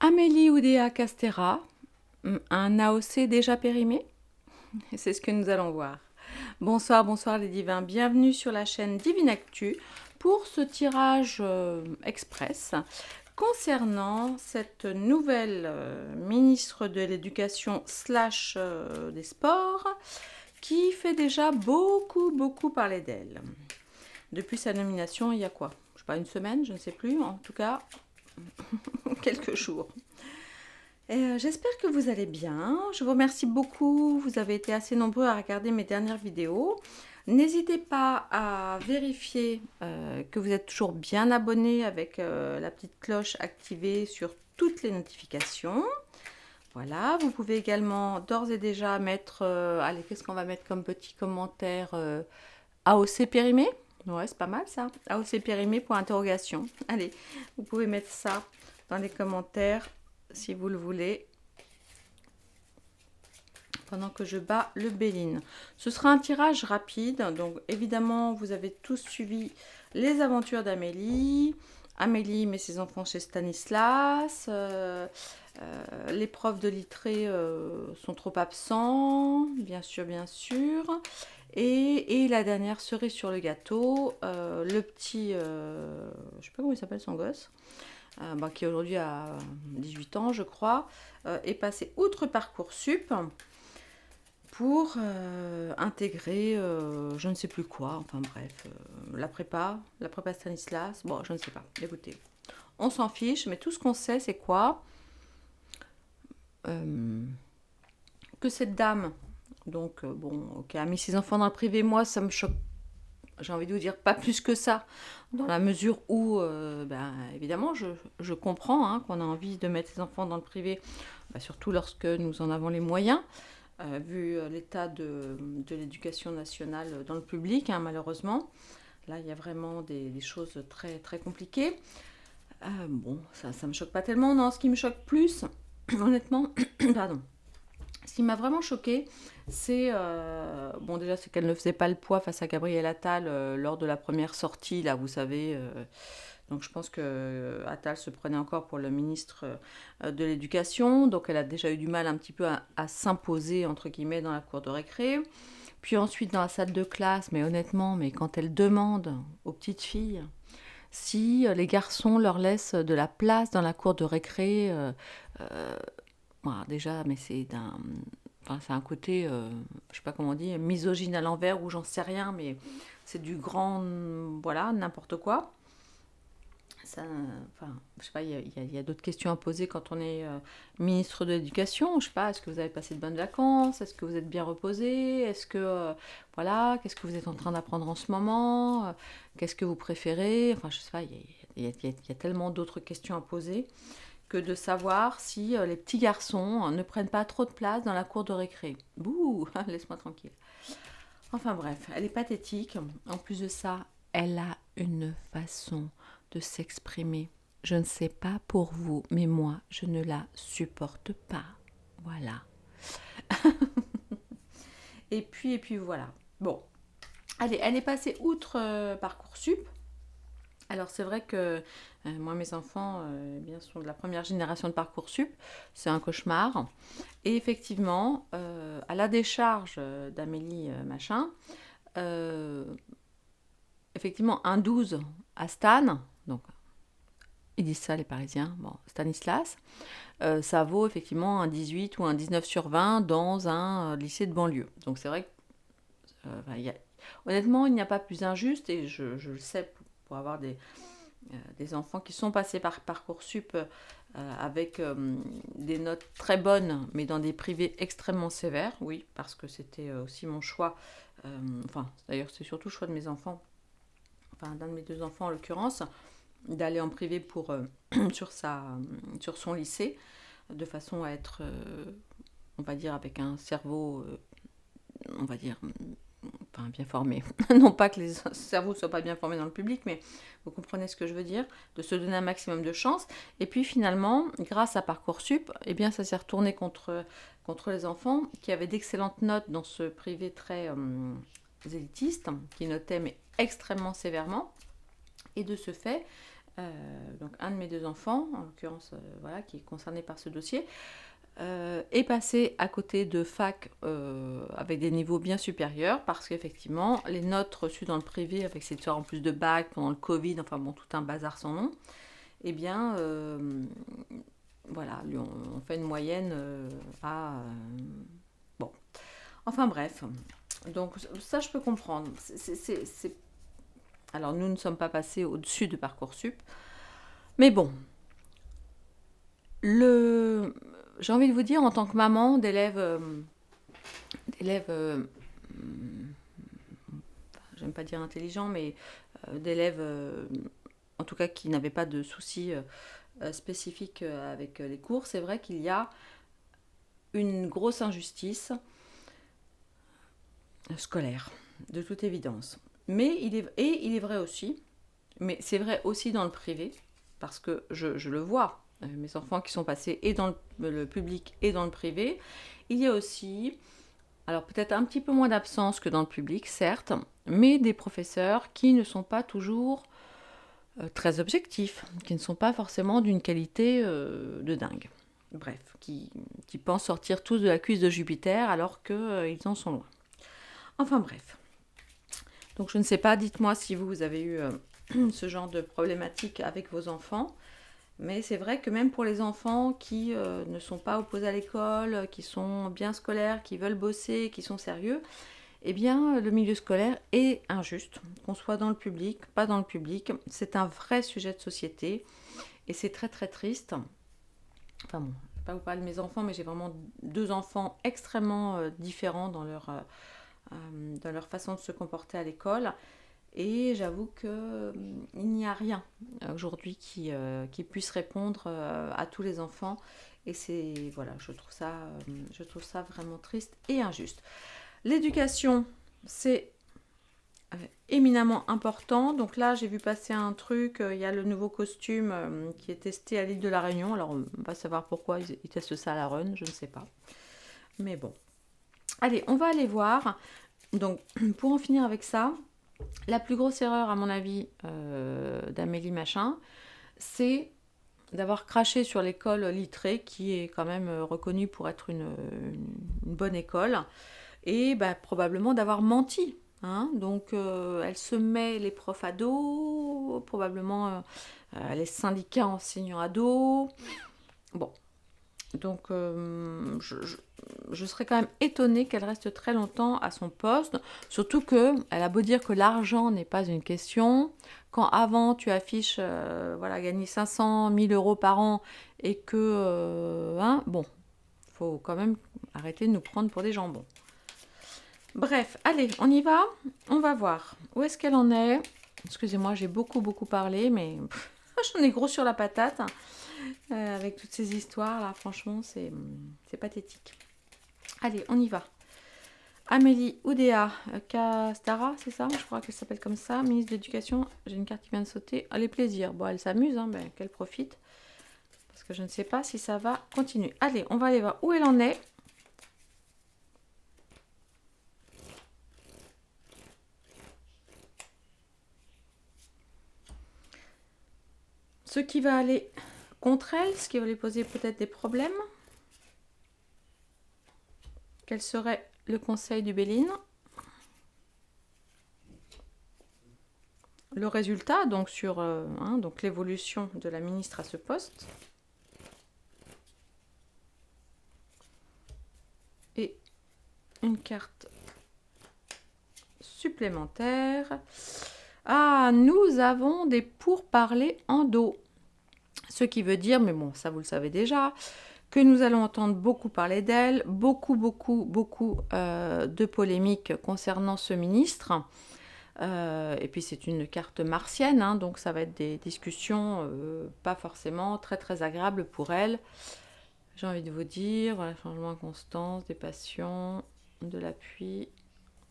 Amélie Oudéa Castéra, un AOC déjà périmé? C'est ce que nous allons voir. Bonsoir, bonsoir les divins, bienvenue sur la chaîne Divine Actu pour ce tirage express concernant cette nouvelle ministre de l'Éducation slash des Sports qui fait déjà beaucoup parler d'elle. Depuis sa nomination, il y a quoi? Je sais pas, une semaine, je ne sais plus, en tout cas, quelques jours. J'espère que vous allez bien. Je vous remercie beaucoup. Vous avez été assez nombreux à regarder mes dernières vidéos. N'hésitez pas à vérifier que vous êtes toujours bien abonnés avec la petite cloche activée sur toutes les notifications. Voilà, vous pouvez également d'ores et déjà mettre, allez, qu'est-ce qu'on va mettre comme petit commentaire AOC périmé? Ouais, c'est pas mal ça. AOC périmé pour interrogation. Allez, vous pouvez mettre ça dans les commentaires si vous le voulez, pendant que je bats le Béline. Ce sera un tirage rapide, donc évidemment vous avez tous suivi les aventures d'Amélie. Amélie met ses enfants chez Stanislas, les profs de Littré sont trop absents, bien sûr. Et la dernière cerise sur le gâteau, le petit, je sais pas comment il s'appelle son gosse, qui aujourd'hui a 18 ans, je crois, est passé outre Parcoursup pour intégrer je ne sais plus quoi, enfin bref, la prépa Stanislas, bon, je ne sais pas, écoutez, on s'en fiche, mais tout ce qu'on sait, c'est quoi? Que cette dame, donc, bon, qui a mis ses enfants dans le privé, moi, ça me choque, j'ai envie de vous dire, pas plus que ça, dans la mesure où, évidemment, je comprends qu'on a envie de mettre ses enfants dans le privé, surtout lorsque nous en avons les moyens, vu l'état de l'éducation nationale dans le public, malheureusement. Là, il y a vraiment des choses très compliquées. Bon, ça ne me choque pas tellement. Non, ce qui me choque plus, honnêtement, pardon, ce qui m'a vraiment choqué, c'est bon, déjà c'est qu'elle ne faisait pas le poids face à Gabriel Attal lors de la première sortie, là, vous savez. Donc je pense que Attal se prenait encore pour le ministre de l'Éducation, donc elle a déjà eu du mal un petit peu à s'imposer entre guillemets dans la cour de récré. Puis ensuite dans la salle de classe, mais honnêtement, mais quand elle demande aux petites filles si les garçons leur laissent de la place dans la cour de récré, voilà, déjà, mais c'est un côté, je sais pas comment on dit, misogyne à l'envers ou j'en sais rien, mais c'est du grand, voilà, n'importe quoi. Ça, enfin, je sais pas, il y a d'autres questions à poser quand on est ministre de l'Éducation. Je sais pas, est-ce que vous avez passé de bonnes vacances? Est-ce que vous êtes bien reposé? Est-ce que, voilà, qu'est-ce que vous êtes en train d'apprendre en ce moment? Qu'est-ce que vous préférez? Enfin, je sais pas, il y a tellement d'autres questions à poser que de savoir si les petits garçons ne prennent pas trop de place dans la cour de récré. Bouh, laisse-moi tranquille. Enfin bref, elle est pathétique. En plus de ça, elle a une façon de s'exprimer. Je ne sais pas pour vous, mais moi, je ne la supporte pas. Voilà. Et puis voilà. Bon, allez, elle est passée outre Parcoursup. Alors c'est vrai que moi mes enfants bien sont de la première génération de Parcoursup, c'est un cauchemar. Et effectivement, à la décharge d'Amélie machin, euh, effectivement un 12 à Stan, donc ils disent ça les Parisiens, bon, Stanislas, ça vaut effectivement un 18 ou un 19 sur 20 dans un lycée de banlieue. Donc c'est vrai que, honnêtement, il n'y a pas plus injuste, et je le sais pour avoir des enfants qui sont passés par Parcoursup avec des notes très bonnes, mais dans des privés extrêmement sévères, oui, parce que c'était aussi mon choix, enfin, d'ailleurs, c'est surtout le choix de mes enfants, enfin, d'un de mes deux enfants en l'occurrence, d'aller en privé pour, sur son lycée, de façon à être, on va dire, avec un cerveau, on va dire, enfin, bien formé. Non pas que les cerveaux ne soient pas bien formés dans le public, mais vous comprenez ce que je veux dire, de se donner un maximum de chance. Et puis finalement, grâce à Parcoursup, eh bien, ça s'est retourné contre les enfants qui avaient d'excellentes notes dans ce privé très élitiste, qui notait mais extrêmement sévèrement. Et de ce fait, donc un de mes deux enfants, en l'occurrence, voilà, qui est concerné par ce dossier, est passé à côté de fac avec des niveaux bien supérieurs parce qu'effectivement, les notes reçues dans le privé, avec cette histoire en plus de bac pendant le Covid, enfin bon, tout un bazar sans nom, eh bien, voilà, lui, on fait une moyenne à... bon, enfin bref. Donc ça, je peux comprendre. Alors, nous ne sommes pas passés au-dessus de Parcoursup. Mais bon, j'ai envie de vous dire, en tant que maman d'élèves, j'aime pas dire intelligents, mais d'élèves, en tout cas, qui n'avaient pas de soucis spécifiques avec les cours, c'est vrai qu'il y a une grosse injustice scolaire, de toute évidence. Mais il est vrai aussi, mais c'est vrai aussi dans le privé, parce que je le vois, mes enfants qui sont passés et dans le public et dans le privé, il y a aussi, alors peut-être un petit peu moins d'absence que dans le public, certes, mais des professeurs qui ne sont pas toujours très objectifs, qui ne sont pas forcément d'une qualité de dingue. Bref, qui pensent sortir tous de la cuisse de Jupiter alors qu'ils en sont loin. Enfin bref. Donc je ne sais pas, dites-moi si vous avez eu ce genre de problématique avec vos enfants. Mais c'est vrai que même pour les enfants qui ne sont pas opposés à l'école, qui sont bien scolaires, qui veulent bosser, qui sont sérieux, eh bien le milieu scolaire est injuste. Qu'on soit dans le public, pas dans le public, c'est un vrai sujet de société et c'est très très triste. Enfin bon, je ne vais pas vous parler de mes enfants, mais j'ai vraiment deux enfants extrêmement différents dans leur façon de se comporter à l'école. Et j'avoue qu'il n'y a rien aujourd'hui qui puisse répondre à tous les enfants. Et c'est, voilà, je trouve ça vraiment triste et injuste. L'éducation, c'est éminemment important. Donc là, j'ai vu passer un truc, il y a le nouveau costume qui est testé à l'île de la Réunion. Alors, on va savoir pourquoi ils testent ça à la Rhône, je ne sais pas. Mais bon. Allez, on va aller voir. Donc, pour en finir avec ça, la plus grosse erreur, à mon avis, d'Amélie Machin, c'est d'avoir craché sur l'école Littré, qui est quand même reconnue pour être une bonne école, et bah, probablement d'avoir menti. Hein. Donc, elle se met les profs à dos, probablement les syndicats enseignants à dos. Bon, donc je serais quand même étonnée qu'elle reste très longtemps à son poste, surtout qu'elle a beau dire que l'argent n'est pas une question, quand avant tu affiches voilà, gagner 500 000 euros par an et que, hein, bon, faut quand même arrêter de nous prendre pour des jambons. Bref, allez, on y va, on va voir où est-ce qu'elle en est. Excusez-moi, j'ai beaucoup parlé, mais j'en ai gros sur la patate. Avec toutes ces histoires là, franchement, c'est pathétique. Allez, on y va. Amélie Oudéa Castara, c'est ça? Je crois qu'elle s'appelle comme ça, ministre de l'Éducation. J'ai une carte qui vient de sauter. Ah, les plaisirs. Bon, elle s'amuse, hein, ben, qu'elle profite. Parce que je ne sais pas si ça va continuer. Allez, on va aller voir où elle en est. Ce qui va aller contre elle, ce qui va lui poser peut-être des problèmes. Quel serait le conseil du Béline? Le résultat, donc sur donc l'évolution de la ministre à ce poste. Et une carte supplémentaire. Ah, nous avons des pourparlers en dos. Ce qui veut dire, mais bon, ça vous le savez déjà, que nous allons entendre beaucoup parler d'elle, beaucoup de polémiques concernant ce ministre. Et puis c'est une carte martienne, hein, donc ça va être des discussions pas forcément très agréables pour elle. J'ai envie de vous dire, voilà, changement de constance, des passions, de l'appui.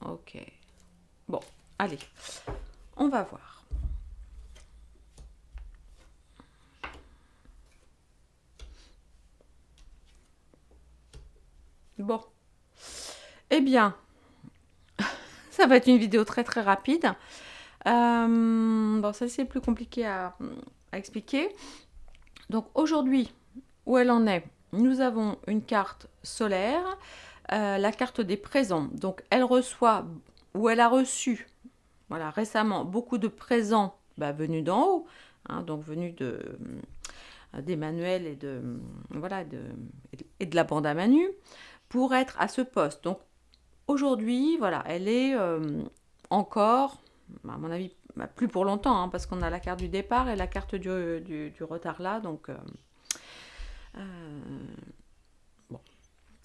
Ok. Bon, allez, on va voir. Bon. Eh bien, ça va être une vidéo très rapide. Bon, ça c'est plus compliqué à à expliquer. Donc aujourd'hui, où elle en est? Nous avons une carte solaire, la carte des présents. Donc elle reçoit, ou elle a reçu, voilà, récemment, beaucoup de présents venus d'en haut, hein, donc venus d'Emmanuel voilà, et de la bande à Manu, pour être à ce poste. Donc aujourd'hui, voilà, elle est encore, à mon avis, plus pour longtemps, hein, parce qu'on a la carte du départ et la carte du retard là. Donc, bon.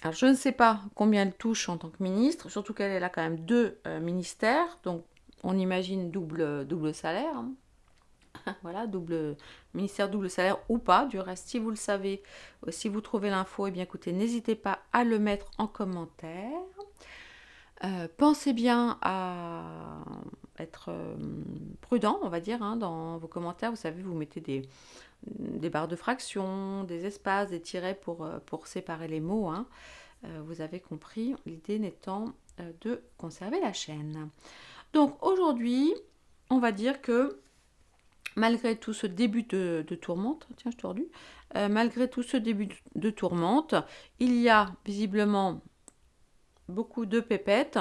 Alors, je ne sais pas combien elle touche en tant que ministre, surtout qu'elle a quand même deux ministères, donc on imagine double salaire. Hein. Voilà, double ministère, double salaire ou pas. Du reste, si vous le savez, si vous trouvez l'info, eh bien écoutez, n'hésitez pas à le mettre en commentaire. Pensez bien à être prudent, on va dire, hein, dans vos commentaires. Vous savez, vous mettez des barres de fractions, des espaces, des tirets pour séparer les mots. Hein. Vous avez compris, l'idée n'étant de conserver la chaîne. Donc aujourd'hui, on va dire que malgré tout ce début de tourmente, tiens, je tordu, malgré tout ce début de tourmente, il y a visiblement beaucoup de pépettes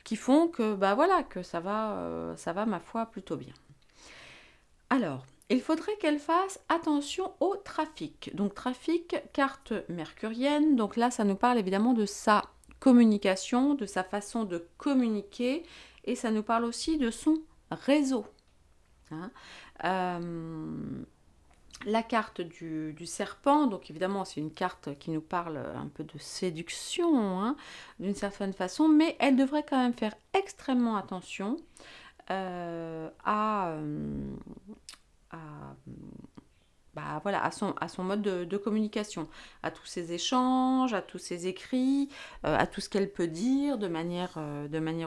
qui font que voilà, que ça va ma foi plutôt bien. Alors, il faudrait qu'elle fasse attention au trafic. Donc trafic, carte mercurienne. Donc là, ça nous parle évidemment de sa communication, de sa façon de communiquer, et ça nous parle aussi de son réseau. Hein. La carte du serpent, donc évidemment c'est une carte qui nous parle un peu de séduction, hein, d'une certaine façon, mais elle devrait quand même faire extrêmement attention voilà, à son mode de communication, à tous ses échanges, à tous ses écrits, à tout ce qu'elle peut dire de manière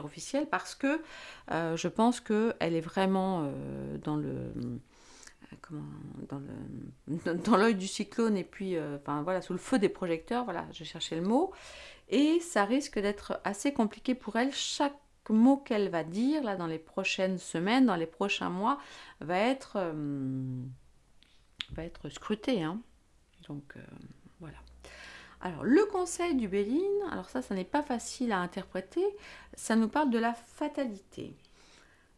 officielle, parce que je pense qu'elle est vraiment dans l'œil du cyclone, et puis voilà, sous le feu des projecteurs, voilà, je cherchais le mot, et ça risque d'être assez compliqué pour elle. Chaque mot qu'elle va dire là dans les prochaines semaines, dans les prochains mois, va être scruté, hein. Donc voilà. Alors le conseil du Béline, alors ça n'est pas facile à interpréter, ça nous parle de la fatalité.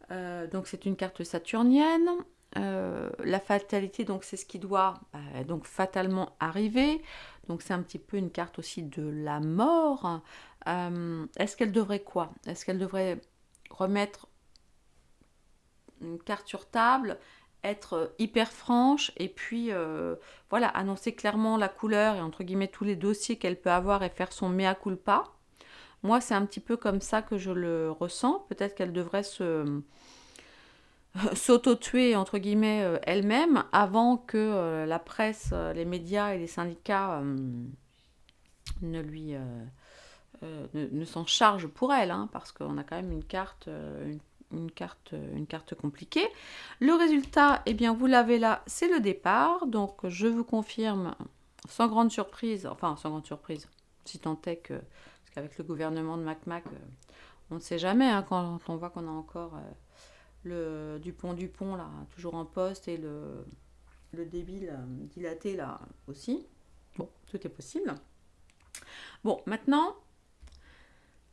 Donc c'est une carte saturnienne. La fatalité, donc c'est ce qui doit donc fatalement arriver. Donc c'est un petit peu une carte aussi de la mort. Est-ce qu'elle devrait quoi? Est-ce qu'elle devrait remettre une carte sur table, être hyper franche, et puis voilà, annoncer clairement la couleur et entre guillemets tous les dossiers qu'elle peut avoir, et faire son mea culpa? Moi, c'est un petit peu comme ça que je le ressens. Peut-être qu'elle devrait s'auto-tuer, entre guillemets, elle-même, avant que la presse, les médias et les syndicats ne s'en chargent pour elle, hein, parce qu'on a quand même une carte compliquée. Le résultat, eh bien, vous l'avez là, c'est le départ. Donc, je vous confirme, sans grande surprise, si tant est que, parce qu'avec le gouvernement de Mac, on ne sait jamais, hein, quand on voit qu'on a encore le Dupont là, toujours en poste, et le débile dilaté là aussi. Bon, tout est possible. Bon, maintenant,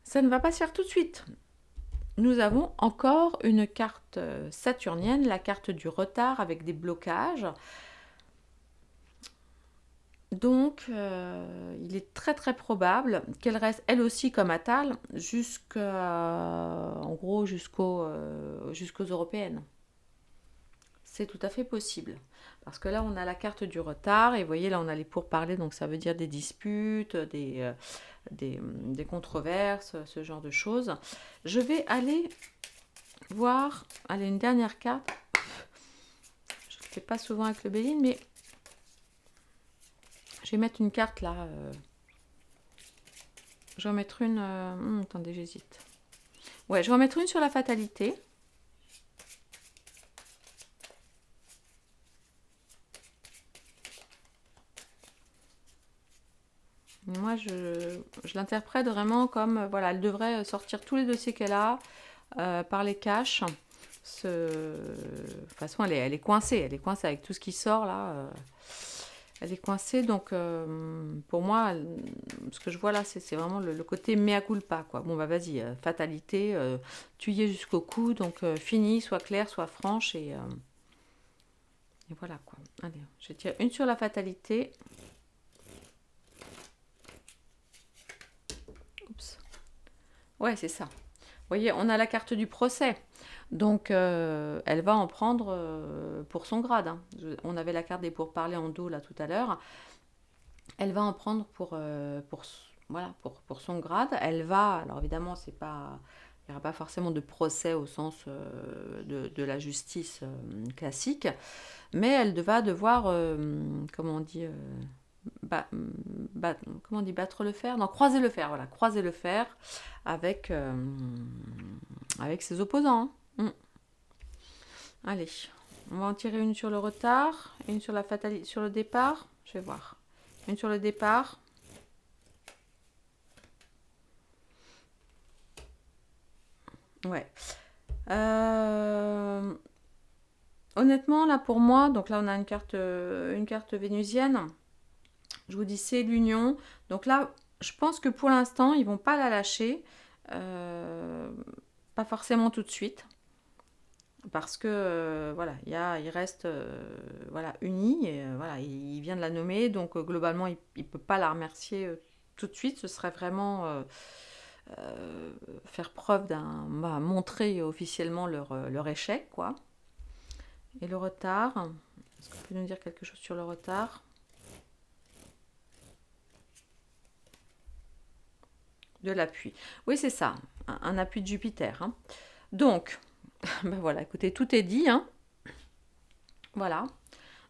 ça ne va pas se faire tout de suite. Nous avons encore une carte saturnienne, la carte du retard avec des blocages. Donc, il est très très probable qu'elle reste elle aussi comme Attal jusqu'aux européennes. C'est tout à fait possible. Parce que là, on a la carte du retard, et vous voyez, là, on a les pourparlers, donc ça veut dire des disputes, des controverses, ce genre de choses. Je vais aller voir, allez, une dernière carte. Je ne le fais pas souvent avec le Béline, mais je vais mettre une carte là. Je vais en mettre une. Attendez, j'hésite. Ouais, je vais en mettre une sur la fatalité. Moi, je l'interprète vraiment comme, voilà, elle devrait sortir tous les dossiers qu'elle a, par les caches, De toute façon, elle est coincée. Elle est coincée avec tout ce qui sort là. Elle est coincée. Donc, pour moi, ce que je vois là, c'est vraiment le côté mea culpa, quoi. Bon, bah vas-y, fatalité, tu y es jusqu'au cou. Donc, fini, sois claire, sois franche. Et voilà, quoi. Allez, je tire une sur la fatalité. Oups. Ouais, c'est ça. Vous voyez, on a la carte du procès. Donc, elle va en prendre pour son grade, hein. On avait la carte des pourparlers en dos là tout à l'heure. Elle va en prendre voilà, pour son grade. Elle va, alors évidemment, c'est pas, il n'y aura pas forcément de procès au sens de la justice classique, mais elle va devoir, comment on dit, comment on dit, battre le fer? Non, croiser le fer, voilà, croiser le fer avec, avec ses opposants, hein. Allez, on va en tirer une sur le retard, une sur la fatalité, sur le départ. Je vais voir. Une sur le départ. Ouais. Honnêtement, là pour moi, donc là on a une carte vénusienne. Je vous dis c'est l'union. Donc là, je pense que pour l'instant, ils vont pas la lâcher. Pas forcément tout de suite. Parce que voilà, il reste voilà, uni. Et, voilà, il vient de la nommer. Donc globalement, il ne peut pas la remercier tout de suite. Ce serait vraiment faire preuve montrer officiellement leur échec, quoi. Et le retard, est-ce qu'on peut nous dire quelque chose sur le retard? De l'appui. Oui, c'est ça, un appui de Jupiter, hein. Donc, ben voilà, écoutez, tout est dit, hein. Voilà.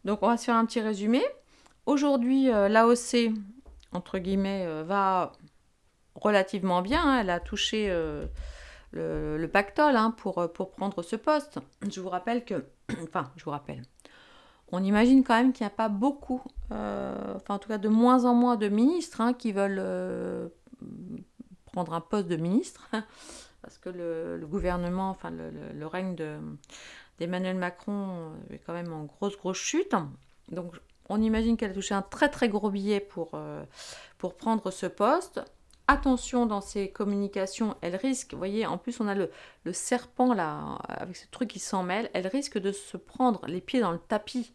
Donc, on va se faire un petit résumé. Aujourd'hui, l'AOC, entre guillemets, va relativement bien, hein. Elle a touché le pactole, hein, pour prendre ce poste. Je vous rappelle que... Enfin, je vous rappelle. On imagine quand même qu'il n'y a pas beaucoup, enfin en tout cas de moins en moins de ministres, hein, qui veulent prendre un poste de ministre, parce que le gouvernement, enfin le règne d'Emmanuel Macron est quand même en grosse chute. Donc on imagine qu'elle a touché un très très gros billet pour prendre ce poste. Attention dans ses communications, elle risque, vous voyez, en plus on a le serpent là, avec ce truc qui s'en mêle, elle risque de se prendre les pieds dans le tapis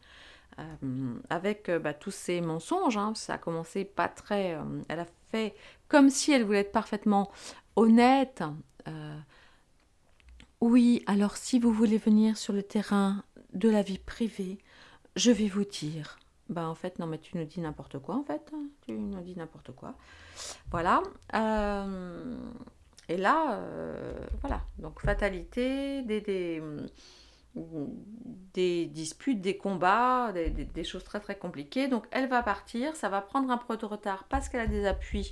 avec tous ces mensonges, hein. Ça a commencé pas très... elle a fait comme si elle voulait être parfaitement honnête. Euh, oui, alors si vous voulez venir sur le terrain de la vie privée, je vais vous dire. Bah en fait, non mais tu nous dis n'importe quoi en fait. Tu nous dis n'importe quoi. Voilà. Et là, voilà. Donc fatalité, des disputes, des combats, des choses très très compliquées. Donc elle va partir, ça va prendre un peu de retard parce qu'elle a des appuis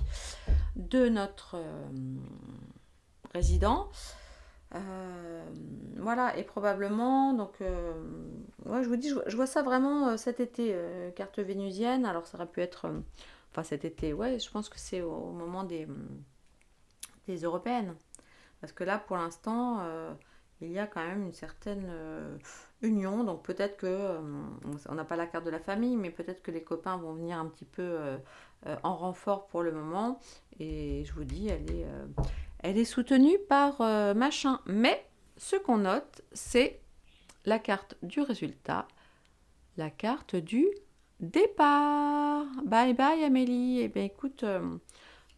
de notre résident. Voilà, et probablement, donc, ouais, je vous dis, je vois ça vraiment cet été, carte vénusienne. Alors ça aurait pu être, enfin cet été, ouais, je pense que c'est au moment des européennes. Parce que là, pour l'instant, il y a quand même une certaine union. Donc peut-être que, on n'a pas la carte de la famille, mais peut-être que les copains vont venir un petit peu en renfort pour le moment. Et je vous dis, elle est soutenue par machin. Mais ce qu'on note, c'est la carte du résultat, la carte du départ. Bye bye Amélie. Eh bien écoute,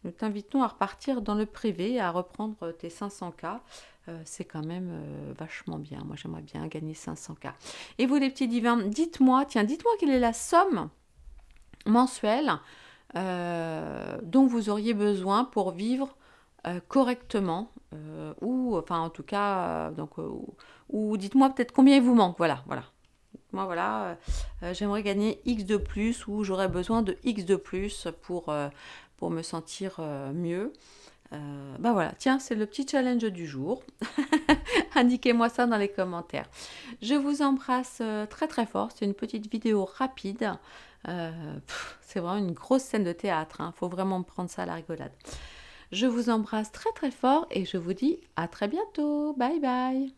nous t'invitons à repartir dans le privé, à reprendre tes 500K. C'est quand même vachement bien. Moi, j'aimerais bien gagner 500K. Et vous, les petits divins, dites-moi quelle est la somme mensuelle dont vous auriez besoin pour vivre correctement, ou, enfin, en tout cas, ou dites-moi peut-être combien il vous manque. Voilà, voilà. Moi, voilà, j'aimerais gagner X de plus, ou j'aurais besoin de X de plus pour me sentir mieux. Bah voilà, tiens, c'est le petit challenge du jour. Indiquez-moi ça dans les commentaires. Je vous embrasse très très fort. C'est une petite vidéo rapide. C'est vraiment une grosse scène de théâtre, hein. Faut vraiment prendre ça à la rigolade. Je vous embrasse très très fort et je vous dis à très bientôt. Bye bye.